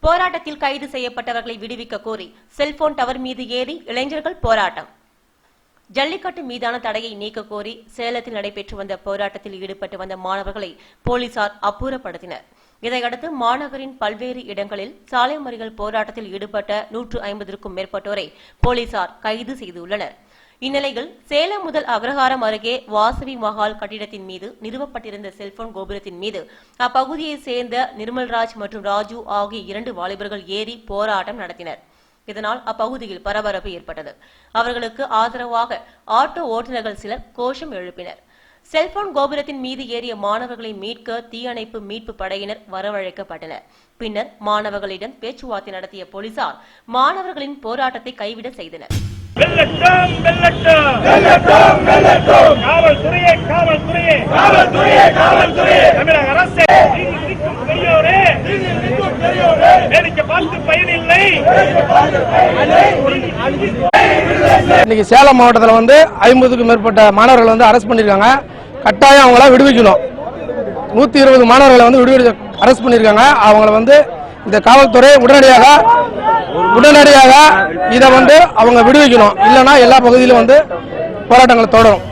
போராட்டத்தில் கைது செய்யப்பட்டவர்களை விடுவிக்க கோரி செல்போன் டவர் மீது ஏறி இளைஞர்கள் போராட்டம். ஜல்லிக்கட்டு மீதான தடையை நீக்க கோரி சேலத்தில் நடைபெற்று வந்த போராட்டத்தில் ஈடுபட்டு வந்த மாணவர்களை போலீசார் அப்புறப்படுத்தினர். இதையடுத்து மாநகரின் பல்வேறு இடங்களில் சாலை மறியல் போராட்டத்தில் ஈடுபட்ட 150க்கும் மேற்பட்டோரை போலீசார் கைது செய்துள்ளனர். இந்நிலையில் சேலம் முதல் அக்ரஹாரம் அருகே வாசவி மஹால் கட்டிடத்தின் மீது நிறுவப்பட்டிருந்த செல்போன் கோபுரத்தின் மீது அப்பகுதியைச் சேர்ந்த நிர்மல்ராஜ் மற்றும் ராஜு ஆகிய 2 வாலிபர்கள் ஏறி போராட்டம் நடத்தினர். இதனால் அப்பகுதியில் பரபரப்பு ஏற்பட்டது. அவர்களுக்கு ஆதரவாக ஆட்டோ ஓட்டுநர்கள் சிலர் கோஷம் எழுப்பினர். செல்போன் கோபுரத்தின் மீது ஏறிய மாணவர்களை மீட்க தீயணைப்பு மீட்பு படையினர் வரவழைக்கப்பட்டனர். பின்னர் மாணவர்களிடம் பேச்சுவார்த்தை நடத்திய போலீசார் மாணவர்களின் போராட்டத்தை கைவிட செய்தனர். தமிழக அரசே, இன்னைக்கு சேலம் மாவட்டத்தில் 50க்கும் மேற்பட்ட மாணவர்கள் அரெஸ்ட் பண்ணிருக்காங்க. கட்டாயம் அவங்கள விடுவிக்கணும். 120 மாணவர்களை அரெஸ்ட் பண்ணிருக்காங்க. அவங்கள இந்த காவல்துறை உடனடியாக இதை அவங்க விடுவிக்கணும். இல்லைன்னா எல்லா பகுதியிலும் போராட்டங்கள் தொடரும்.